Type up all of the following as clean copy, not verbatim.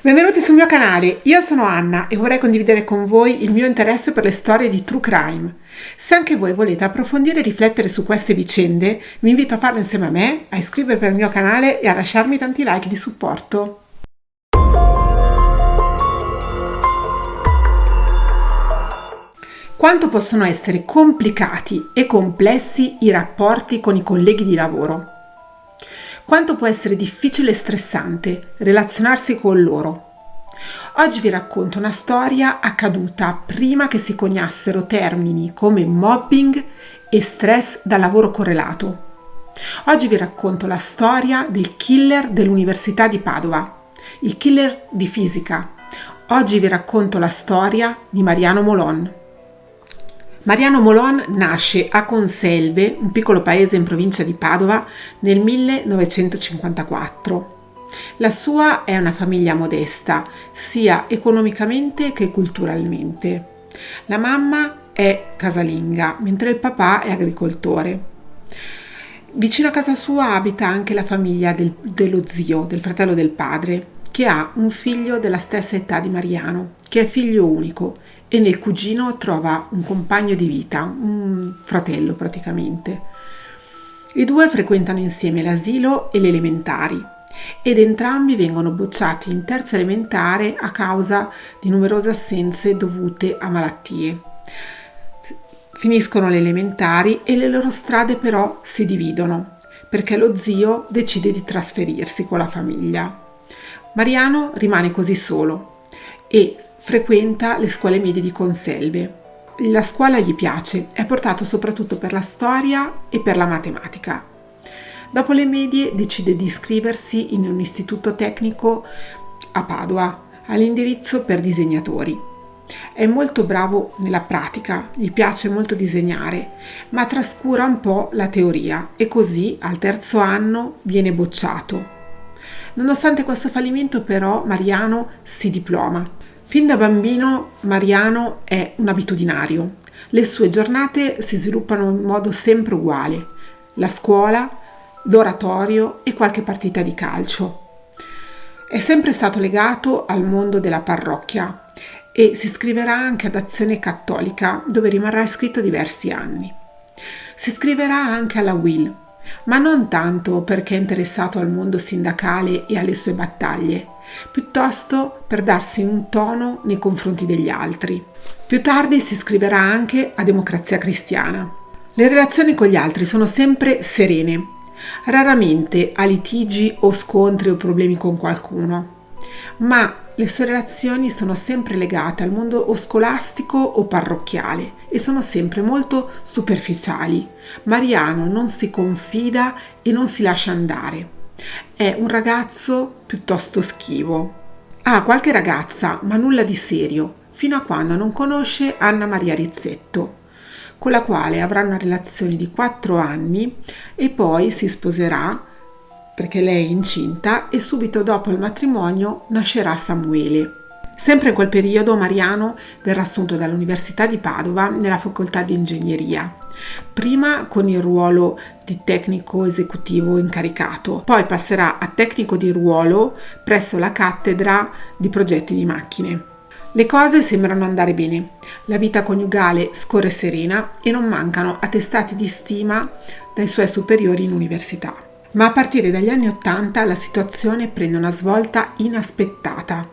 Benvenuti sul mio canale, io sono Anna e vorrei condividere con voi il mio interesse per le storie di True Crime. Se anche voi volete approfondire e riflettere su queste vicende, vi invito a farlo insieme a me, a iscrivervi al mio canale e a lasciarmi tanti like di supporto. Quanto possono essere complicati e complessi i rapporti con i colleghi di lavoro? Quanto può essere difficile e stressante relazionarsi con loro? Oggi vi racconto una storia accaduta prima che si coniassero termini come mobbing e stress da lavoro correlato. Oggi vi racconto la storia del killer dell'Università di Padova, il killer di fisica. Oggi vi racconto la storia di Mariano Molon. Mariano Molon nasce a Conselve, un piccolo paese in provincia di Padova, nel 1954. La sua è una famiglia modesta, sia economicamente che culturalmente. La mamma è casalinga, mentre il papà è agricoltore. Vicino a casa sua abita anche la famiglia dello zio, del fratello del padre, che ha un figlio della stessa età di Mariano, che è figlio unico, e nel cugino trova un compagno di vita, un fratello praticamente. I due frequentano insieme l'asilo e le elementari ed entrambi vengono bocciati in terza elementare a causa di numerose assenze dovute a malattie. Finiscono le elementari e le loro strade però si dividono perché lo zio decide di trasferirsi con la famiglia. Mariano rimane così solo e frequenta le scuole medie di Conselve. La scuola gli piace, è portato soprattutto per la storia e per la matematica. Dopo le medie decide di iscriversi in un istituto tecnico a Padova, all'indirizzo per disegnatori. È molto bravo nella pratica, gli piace molto disegnare, ma trascura un po' la teoria e così al terzo anno viene bocciato. Nonostante questo fallimento però Mariano si diploma. Fin da bambino Mariano è un abitudinario. Le sue giornate si sviluppano in modo sempre uguale. La scuola, l'oratorio e qualche partita di calcio. È sempre stato legato al mondo della parrocchia e si iscriverà anche ad Azione Cattolica, dove rimarrà iscritto diversi anni. Si iscriverà anche alla UIL, ma non tanto perché è interessato al mondo sindacale e alle sue battaglie, piuttosto per darsi un tono nei confronti degli altri. Più tardi si iscriverà anche a Democrazia Cristiana. Le relazioni con gli altri sono sempre serene, raramente ha litigi o scontri o problemi con qualcuno, ma le sue relazioni sono sempre legate al mondo o scolastico o parrocchiale e sono sempre molto superficiali. Mariano non si confida e non si lascia andare. È un ragazzo piuttosto schivo. Ha qualche ragazza, ma nulla di serio, fino a quando non conosce Anna Maria Rizzetto, con la quale avrà una relazione di 4 anni e poi si sposerà perché lei è incinta e subito dopo il matrimonio nascerà Samuele. Sempre in quel periodo Mariano verrà assunto dall'Università di Padova nella facoltà di ingegneria, prima con il ruolo di tecnico esecutivo incaricato, poi passerà a tecnico di ruolo presso la cattedra di progetti di macchine. Le cose sembrano andare bene, la vita coniugale scorre serena e non mancano attestati di stima dai suoi superiori in università. Ma a partire dagli anni '80 la situazione prende una svolta inaspettata.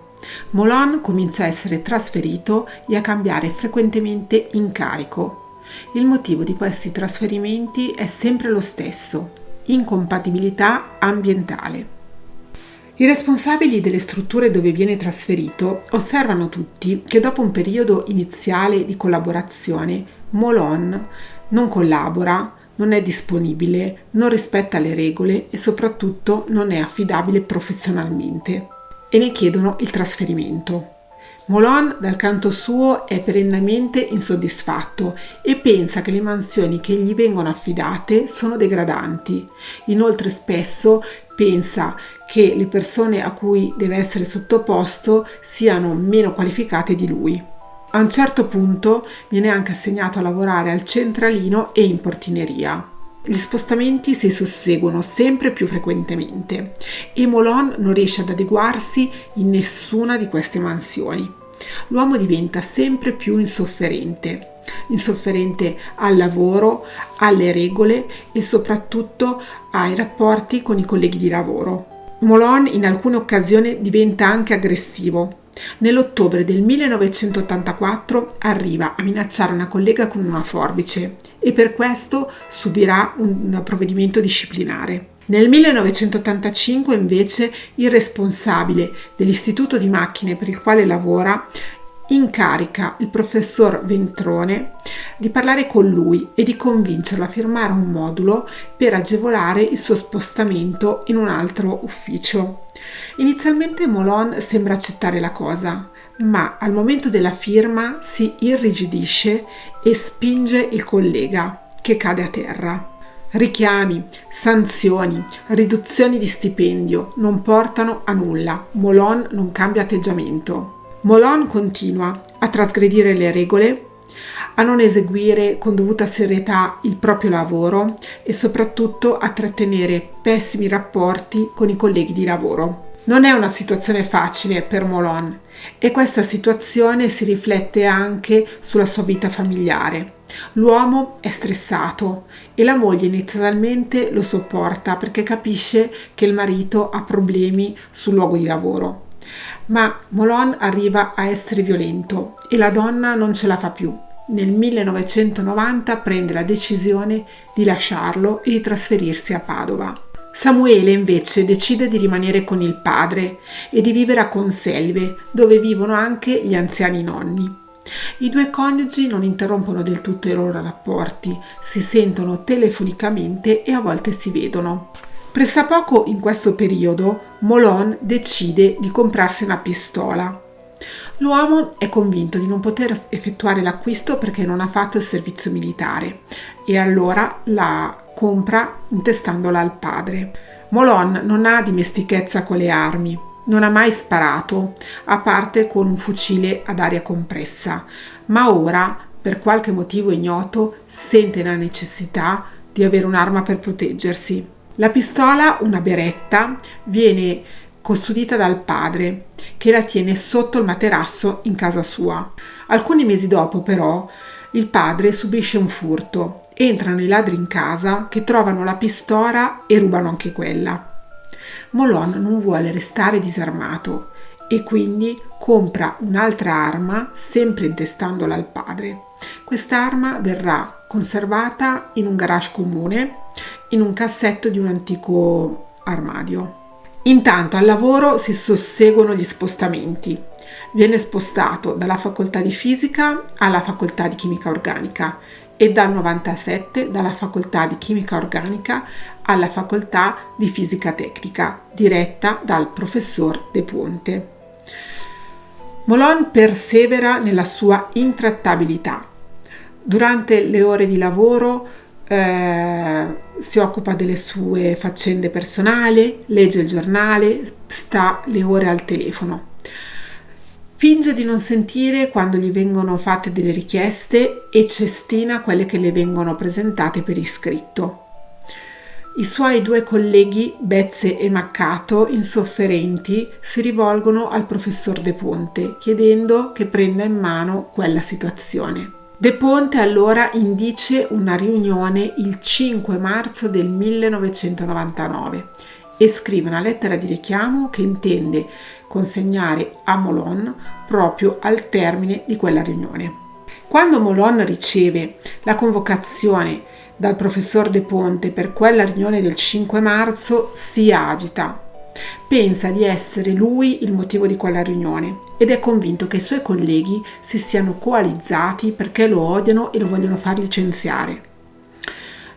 Molon comincia a essere trasferito e a cambiare frequentemente incarico. Il motivo di questi trasferimenti è sempre lo stesso: incompatibilità ambientale. I responsabili delle strutture dove viene trasferito osservano tutti che dopo un periodo iniziale di collaborazione Molon non collabora, non è disponibile, non rispetta le regole e soprattutto non è affidabile professionalmente e ne chiedono il trasferimento. Molon dal canto suo è perennemente insoddisfatto e pensa che le mansioni che gli vengono affidate sono degradanti. Inoltre spesso pensa che le persone a cui deve essere sottoposto siano meno qualificate di lui. A un certo punto viene anche assegnato a lavorare al centralino e in portineria. Gli spostamenti si susseguono sempre più frequentemente e Molon non riesce ad adeguarsi in nessuna di queste mansioni. L'uomo diventa sempre più insofferente al lavoro, alle regole e soprattutto ai rapporti con i colleghi di lavoro. Molon in alcune occasioni diventa anche aggressivo. Nell'ottobre del 1984 arriva a minacciare una collega con una forbice e per questo subirà un provvedimento disciplinare. Nel 1985 invece il responsabile dell'istituto di macchine per il quale lavora incarica il professor Ventrone di parlare con lui e di convincerlo a firmare un modulo per agevolare il suo spostamento in un altro ufficio. Inizialmente Molon sembra accettare la cosa, ma al momento della firma si irrigidisce e spinge il collega, che cade a terra. Richiami, sanzioni, riduzioni di stipendio non portano a nulla. Molon non cambia atteggiamento. Molon continua a trasgredire le regole, a non eseguire con dovuta serietà il proprio lavoro e soprattutto a trattenere pessimi rapporti con i colleghi di lavoro. Non è una situazione facile per Molon e questa situazione si riflette anche sulla sua vita familiare. L'uomo è stressato e la moglie inizialmente lo sopporta perché capisce che il marito ha problemi sul luogo di lavoro. Ma Molon arriva a essere violento e la donna non ce la fa più. Nel 1990 prende la decisione di lasciarlo e di trasferirsi a Padova. Samuele invece decide di rimanere con il padre e di vivere a Conselve, dove vivono anche gli anziani nonni. I due coniugi non interrompono del tutto i loro rapporti, si sentono telefonicamente e a volte si vedono. Pressappoco in questo periodo Molon decide di comprarsi una pistola. L'uomo è convinto di non poter effettuare l'acquisto perché non ha fatto il servizio militare e allora la compra intestandola al padre. Molon non ha dimestichezza con le armi, non ha mai sparato, a parte con un fucile ad aria compressa, ma ora, per qualche motivo ignoto, sente la necessità di avere un'arma per proteggersi. La pistola, una Beretta, viene custodita dal padre, che la tiene sotto il materasso in casa sua. Alcuni mesi dopo, però, il padre subisce un furto. Entrano i ladri in casa che trovano la pistola e rubano anche quella. Molon non vuole restare disarmato e quindi compra un'altra arma, sempre intestandola al padre. Quest'arma verrà conservata in un garage comune, in un cassetto di un antico armadio. Intanto al lavoro si susseguono gli spostamenti. Viene spostato dalla facoltà di fisica alla facoltà di chimica organica e dal 97 dalla facoltà di chimica organica alla facoltà di fisica tecnica, diretta dal professor De Ponte. Molon persevera nella sua intrattabilità. Durante le ore di lavoro si occupa delle sue faccende personali, legge il giornale, sta le ore al telefono. Finge di non sentire quando gli vengono fatte delle richieste e cestina quelle che le vengono presentate per iscritto. I suoi due colleghi, Bezze e Maccato, insofferenti, si rivolgono al professor De Ponte chiedendo che prenda in mano quella situazione. De Ponte allora indice una riunione il 5 marzo del 1999 e scrive una lettera di richiamo che intende consegnare a Molon proprio al termine di quella riunione. Quando Molon riceve la convocazione dal professor De Ponte per quella riunione del 5 marzo si agita. Pensa di essere lui il motivo di quella riunione ed è convinto che i suoi colleghi si siano coalizzati perché lo odiano e lo vogliono far licenziare.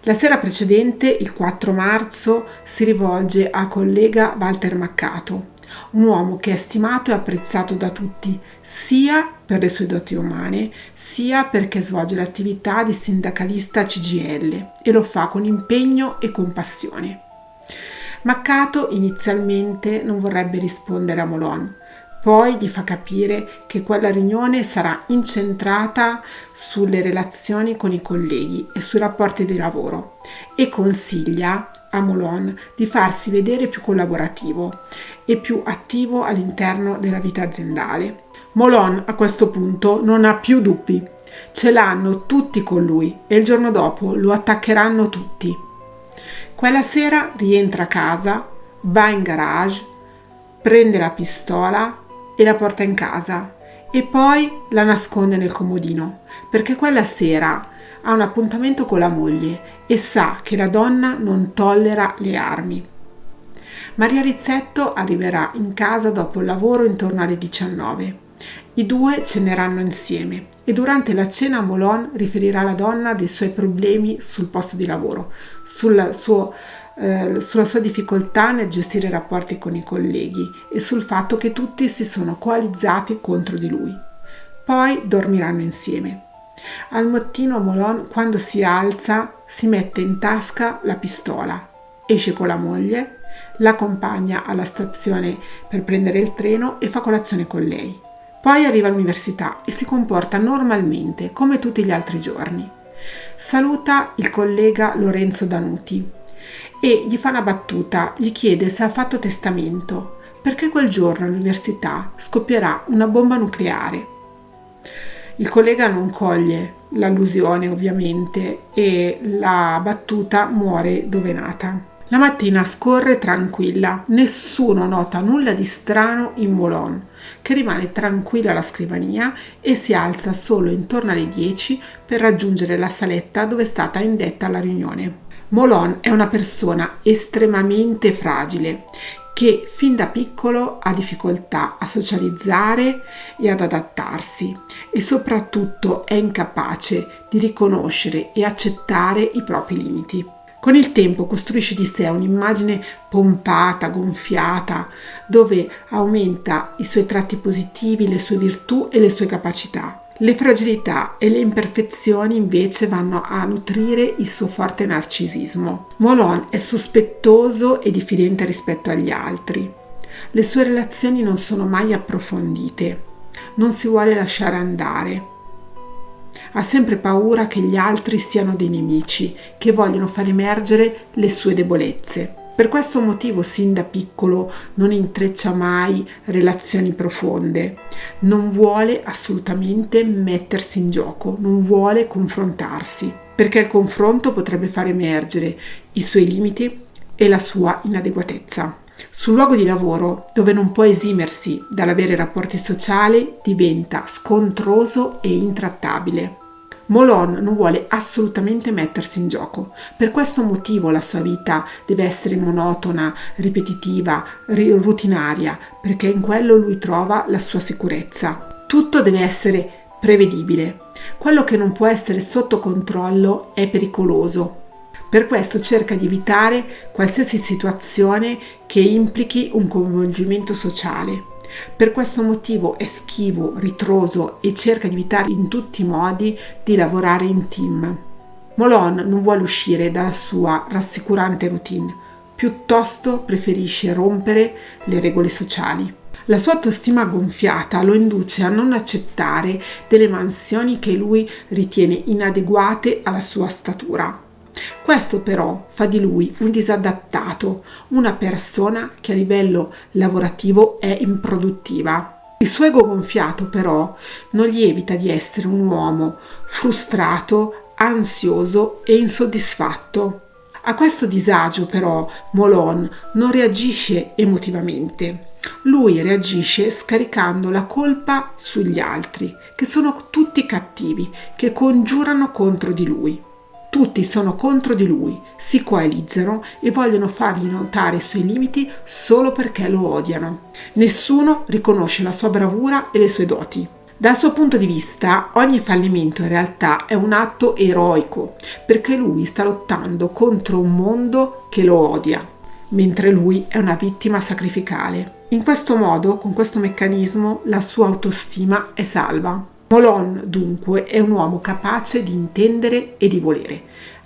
La sera precedente, il 4 marzo, si rivolge al collega Walter Maccato, un uomo che è stimato e apprezzato da tutti, sia per le sue doti umane, sia perché svolge l'attività di sindacalista CGIL e lo fa con impegno e compassione. Maccato inizialmente non vorrebbe rispondere a Molon, Poi gli fa capire che quella riunione sarà incentrata sulle relazioni con i colleghi e sui rapporti di lavoro e consiglia a Molon di farsi vedere più collaborativo e più attivo all'interno della vita aziendale. Molon a questo punto non ha più dubbi, ce l'hanno tutti con lui e il giorno dopo lo attaccheranno tutti. Quella sera rientra a casa, va in garage, prende la pistola e la porta in casa e poi la nasconde nel comodino, perché quella sera ha un appuntamento con la moglie e sa che la donna non tollera le armi. Maria Rizzetto arriverà in casa dopo il lavoro intorno alle 19. I due ceneranno insieme e durante la cena Molon riferirà alla donna dei suoi problemi sul posto di lavoro, sulla sua difficoltà nel gestire i rapporti con i colleghi e sul fatto che tutti si sono coalizzati contro di lui. Poi dormiranno insieme. Al mattino Molon, quando si alza, si mette in tasca la pistola, esce con la moglie, l'accompagna alla stazione per prendere il treno e fa colazione con lei. Poi arriva all'università e si comporta normalmente, come tutti gli altri giorni. Saluta il collega Lorenzo Danuti e gli fa una battuta, gli chiede se ha fatto testamento, perché quel giorno all'università scoppierà una bomba nucleare. Il collega non coglie l'allusione ovviamente e la battuta muore dove è nata. La mattina scorre tranquilla, nessuno nota nulla di strano in Molon, che rimane tranquilla alla scrivania e si alza solo intorno alle 10 per raggiungere la saletta dove è stata indetta la riunione. Molon è una persona estremamente fragile che fin da piccolo ha difficoltà a socializzare e ad adattarsi e soprattutto è incapace di riconoscere e accettare i propri limiti. Con il tempo costruisce di sé un'immagine pompata, gonfiata, dove aumenta i suoi tratti positivi, le sue virtù e le sue capacità. Le fragilità e le imperfezioni invece vanno a nutrire il suo forte narcisismo. Molon è sospettoso e diffidente rispetto agli altri. Le sue relazioni non sono mai approfondite. Non si vuole lasciare andare. Ha sempre paura che gli altri siano dei nemici, che vogliono far emergere le sue debolezze. Per questo motivo, sin da piccolo, non intreccia mai relazioni profonde. Non vuole assolutamente mettersi in gioco, non vuole confrontarsi, perché il confronto potrebbe far emergere i suoi limiti e la sua inadeguatezza. Sul luogo di lavoro, dove non può esimersi dall'avere rapporti sociali, diventa scontroso e intrattabile. Molon non vuole assolutamente mettersi in gioco. Per questo motivo la sua vita deve essere monotona, ripetitiva, rutinaria, perché in quello lui trova la sua sicurezza. Tutto deve essere prevedibile. Quello che non può essere sotto controllo è pericoloso. Per questo cerca di evitare qualsiasi situazione che implichi un coinvolgimento sociale. Per questo motivo è schivo, ritroso e cerca di evitare in tutti i modi di lavorare in team. Molon non vuole uscire dalla sua rassicurante routine, piuttosto preferisce rompere le regole sociali. La sua autostima gonfiata lo induce a non accettare delle mansioni che lui ritiene inadeguate alla sua statura. Questo però fa di lui un disadattato, una persona che a livello lavorativo è improduttiva. Il suo ego gonfiato però non gli evita di essere un uomo frustrato, ansioso e insoddisfatto. A questo disagio però Molon non reagisce emotivamente. Lui reagisce scaricando la colpa sugli altri, che sono tutti cattivi, che congiurano contro di lui. Tutti sono contro di lui, si coalizzano e vogliono fargli notare i suoi limiti solo perché lo odiano. Nessuno riconosce la sua bravura e le sue doti. Dal suo punto di vista, ogni fallimento in realtà è un atto eroico, perché lui sta lottando contro un mondo che lo odia, mentre lui è una vittima sacrificale. In questo modo, con questo meccanismo, la sua autostima è salva. Molon, dunque, è un uomo capace di intendere e di volere.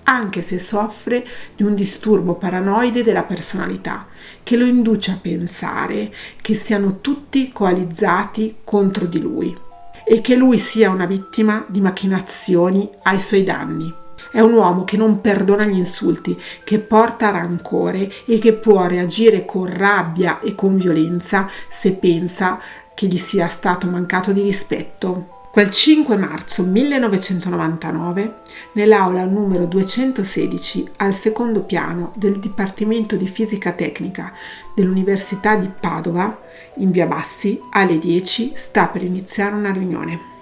anche se soffre di un disturbo paranoide della personalità, che lo induce a pensare che siano tutti coalizzati contro di lui e che lui sia una vittima di macchinazioni ai suoi danni. È un uomo che non perdona gli insulti, che porta rancore e che può reagire con rabbia e con violenza se pensa che gli sia stato mancato di rispetto. Quel 5 marzo 1999, nell'aula numero 216 al secondo piano del Dipartimento di Fisica Tecnica dell'Università di Padova, in via Bassi, alle 10, sta per iniziare una riunione.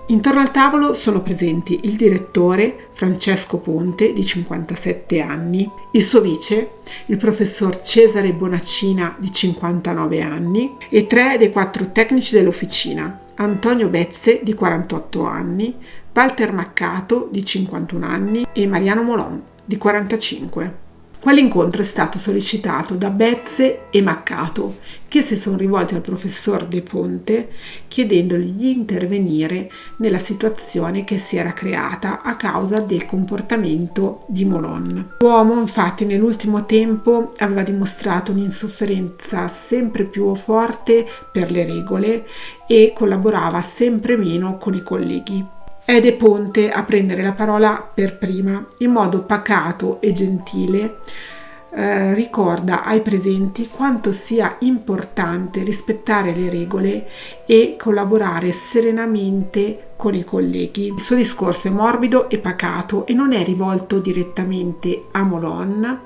Intorno al tavolo sono presenti il direttore Francesco Ponte, di 57 anni, il suo vice, il professor Cesare Bonaccina, di 59 anni, e 3 dei 4 tecnici dell'officina, Antonio Bezze, di 48 anni, Walter Maccato, di 51 anni, e Mariano Molon, di 45. Quell'incontro è stato sollecitato da Bezze e Maccato, che si sono rivolti al professor De Ponte chiedendogli di intervenire nella situazione che si era creata a causa del comportamento di Molon. L'uomo, infatti, nell'ultimo tempo aveva dimostrato un'insofferenza sempre più forte per le regole e collaborava sempre meno con i colleghi. È De Ponte a prendere la parola per prima, in modo pacato e gentile. Ricorda ai presenti quanto sia importante rispettare le regole e collaborare serenamente con i colleghi. Il suo discorso è morbido e pacato e non è rivolto direttamente a Molon,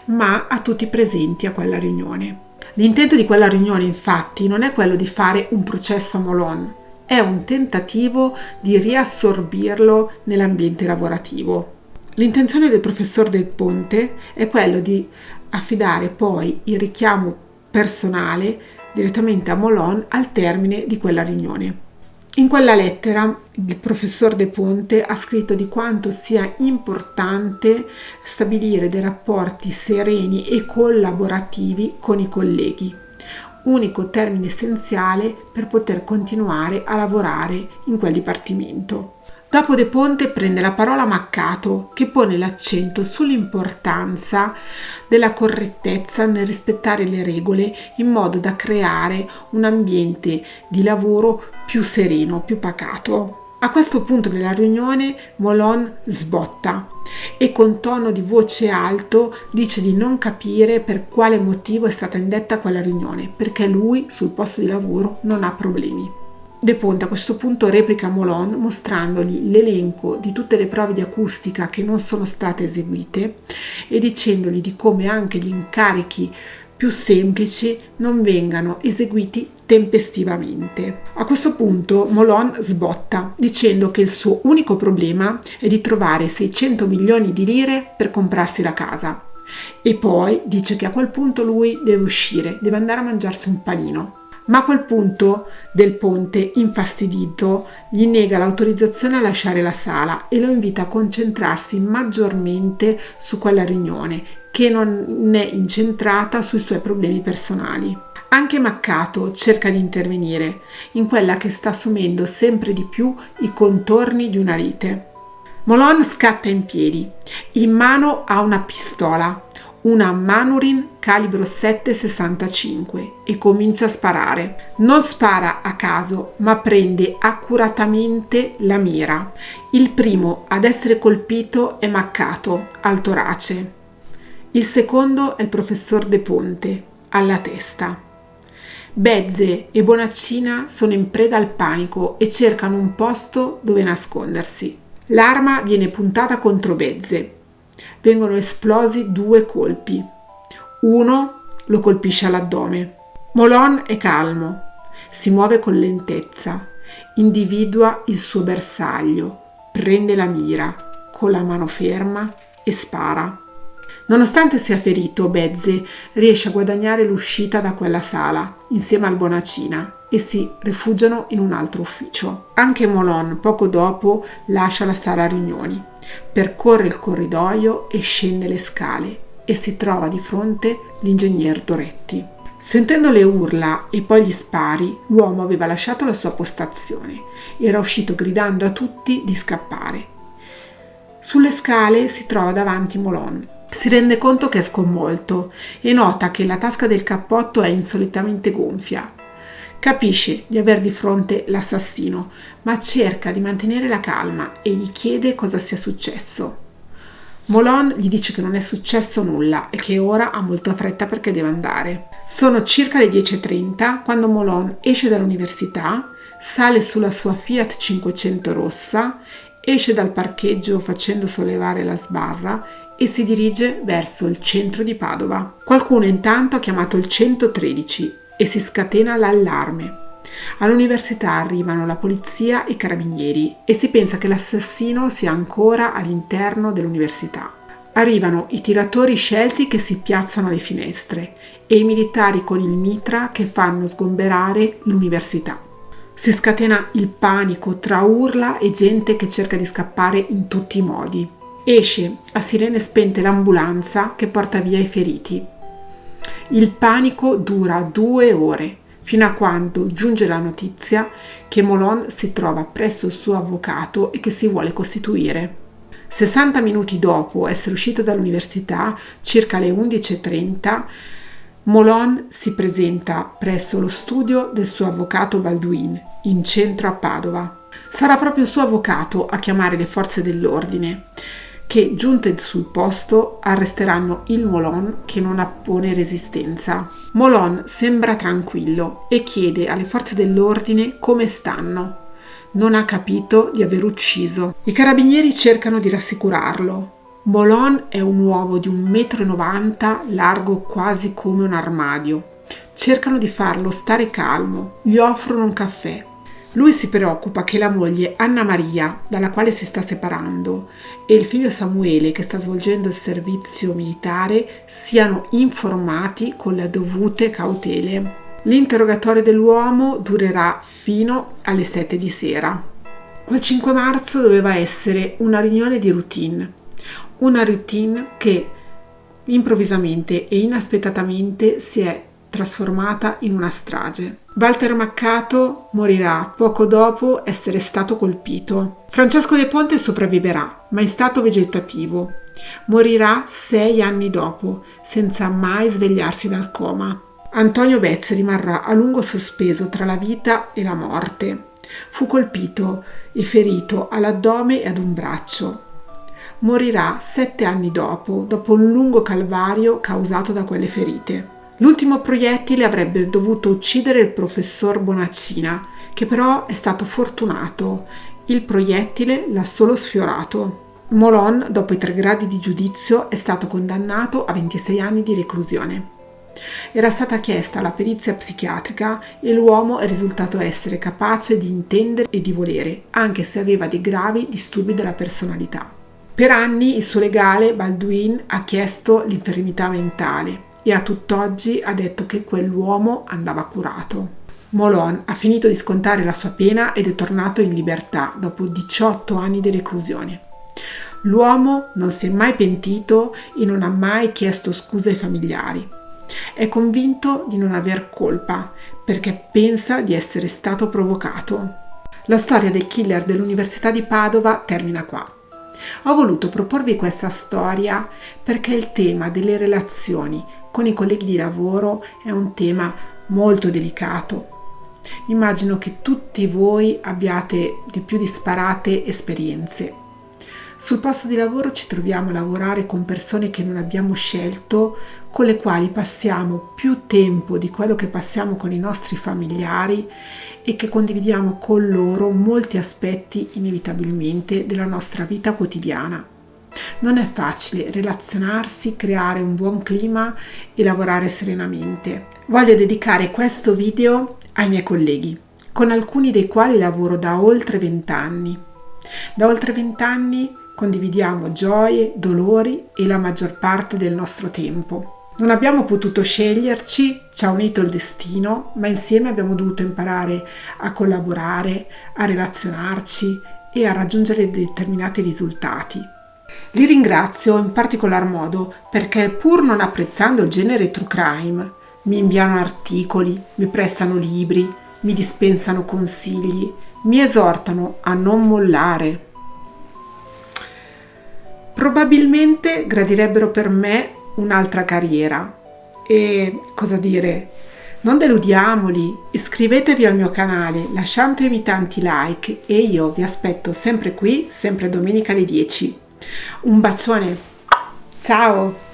ma a tutti i presenti a quella riunione. L'intento di quella riunione, infatti, non è quello di fare un processo a Molon, è un tentativo di riassorbirlo nell'ambiente lavorativo. L'intenzione del professor Del Ponte è quello di affidare poi il richiamo personale direttamente a Molon al termine di quella riunione. In quella lettera il professor De Ponte ha scritto di quanto sia importante stabilire dei rapporti sereni e collaborativi con i colleghi, unico termine essenziale per poter continuare a lavorare in quel dipartimento. Dopo De Ponte prende la parola Maccato, che pone l'accento sull'importanza della correttezza nel rispettare le regole in modo da creare un ambiente di lavoro più sereno, più pacato. A questo punto della riunione Molon sbotta e con tono di voce alto dice di non capire per quale motivo è stata indetta quella riunione, perché lui sul posto di lavoro non ha problemi. De Ponte a questo punto replica Molon mostrandogli l'elenco di tutte le prove di acustica che non sono state eseguite e dicendogli di come anche gli incarichi più semplici non vengano eseguiti tempestivamente. A questo punto Molon sbotta dicendo che il suo unico problema è di trovare 600 milioni di lire per comprarsi la casa e poi dice che a quel punto lui deve uscire, deve andare a mangiarsi un panino. Ma a quel punto Del Ponte, infastidito, gli nega l'autorizzazione a lasciare la sala e lo invita a concentrarsi maggiormente su quella riunione, che non è incentrata sui suoi problemi personali. Anche Maccato cerca di intervenire in quella che sta assumendo sempre di più i contorni di una lite. Molon scatta in piedi, in mano ha una pistola, una Manurin calibro 7,65 e comincia a sparare. Non spara a caso, ma prende accuratamente la mira. Il primo ad essere colpito è Maccato, al torace. Il secondo è il professor De Ponte, alla testa. Bezze e Bonaccina sono in preda al panico e cercano un posto dove nascondersi. L'arma viene puntata contro Bezze. Vengono esplosi 2 colpi. Uno lo colpisce all'addome. Molon è calmo, si muove con lentezza, individua il suo bersaglio, prende la mira con la mano ferma e spara. Nonostante sia ferito, Bezze riesce a guadagnare l'uscita da quella sala insieme al Bonaccina e si rifugiano in un altro ufficio. Anche Molon poco dopo lascia la sala riunioni, percorre il corridoio e scende le scale e si trova di fronte l'ingegner Doretti. Sentendo le urla e poi gli spari, l'uomo aveva lasciato la sua postazione, era uscito gridando a tutti di scappare. Sulle scale si trova davanti Molon. Si rende conto che è sconvolto e nota che la tasca del cappotto è insolitamente gonfia. Capisce di aver di fronte l'assassino, ma cerca di mantenere la calma e gli chiede cosa sia successo. Molon gli dice che non è successo nulla e che ora ha molta fretta perché deve andare. Sono circa le 10:30 quando Molon esce dall'università, sale sulla sua Fiat 500 rossa, esce dal parcheggio facendo sollevare la sbarra e si dirige verso il centro di Padova. Qualcuno intanto ha chiamato il 113 e si scatena l'allarme. All'università arrivano la polizia e i carabinieri e si pensa che l'assassino sia ancora all'interno dell'università. Arrivano i tiratori scelti che si piazzano alle finestre e i militari con il mitra che fanno sgomberare l'università. Si scatena il panico tra urla e gente che cerca di scappare in tutti i modi. Esce a sirene spente l'ambulanza che porta via i feriti. Il panico dura 2 ore, fino a quando giunge la notizia che Molon si trova presso il suo avvocato e che si vuole costituire. 60 minuti dopo essere uscito dall'università, circa le 11:30, Molon si presenta presso lo studio del suo avvocato Balduin, in centro a Padova. Sarà proprio il suo avvocato a chiamare le forze dell'ordine, che giunte sul posto arresteranno il Molon che non appone resistenza. Molon sembra tranquillo e chiede alle forze dell'ordine come stanno. Non ha capito di aver ucciso. I carabinieri cercano di rassicurarlo. Molon è un uomo di 1,90 m, largo quasi come un armadio. Cercano di farlo stare calmo, gli offrono un caffè. Lui si preoccupa che la moglie Anna Maria, dalla quale si sta separando, e il figlio Samuele, che sta svolgendo il servizio militare, siano informati con le dovute cautele. L'interrogatorio dell'uomo durerà fino alle 7 di sera. Quel 5 marzo doveva essere una riunione di routine. Una routine che improvvisamente e inaspettatamente si è trasformata in una strage. Walter Maccato morirà poco dopo essere stato colpito. Francesco De Ponte sopravviverà, ma in stato vegetativo. Morirà 6 anni dopo, senza mai svegliarsi dal coma. Antonio Bezzi rimarrà a lungo sospeso tra la vita e la morte. Fu colpito e ferito all'addome e ad un braccio. Morirà 7 anni dopo un lungo calvario causato da quelle ferite. L'ultimo proiettile avrebbe dovuto uccidere il professor Bonaccina, che però è stato fortunato. Il proiettile l'ha solo sfiorato. Molon, dopo i 3 gradi di giudizio, è stato condannato a 26 anni di reclusione. Era stata chiesta la perizia psichiatrica e l'uomo è risultato essere capace di intendere e di volere, anche se aveva dei gravi disturbi della personalità. Per anni il suo legale, Balduin, ha chiesto l'infermità mentale e a tutt'oggi ha detto che quell'uomo andava curato. Molon ha finito di scontare la sua pena ed è tornato in libertà dopo 18 anni di reclusione. L'uomo non si è mai pentito e non ha mai chiesto scuse ai familiari. È convinto di non aver colpa perché pensa di essere stato provocato. La storia del killer dell'Università di Padova termina qua. Ho voluto proporvi questa storia perché il tema delle relazioni con i colleghi di lavoro è un tema molto delicato. Immagino che tutti voi abbiate di più disparate esperienze. Sul posto di lavoro ci troviamo a lavorare con persone che non abbiamo scelto, con le quali passiamo più tempo di quello che passiamo con i nostri familiari e che condividiamo con loro molti aspetti inevitabilmente della nostra vita quotidiana. Non è facile relazionarsi, creare un buon clima e lavorare serenamente. Voglio dedicare questo video ai miei colleghi, con alcuni dei quali lavoro da oltre 20 anni. Da oltre 20 anni condividiamo gioie, dolori e la maggior parte del nostro tempo. Non abbiamo potuto sceglierci, ci ha unito il destino, ma insieme abbiamo dovuto imparare a collaborare, a relazionarci e a raggiungere determinati risultati. Li ringrazio in particolar modo perché, pur non apprezzando il genere true crime, mi inviano articoli, mi prestano libri, mi dispensano consigli, mi esortano a non mollare. probabilmente gradirebbero per me un'altra carriera. E cosa dire? Non deludiamoli, iscrivetevi al mio canale, lasciatemi tanti like e io vi aspetto sempre qui, sempre domenica alle 10. Un bacione, ciao!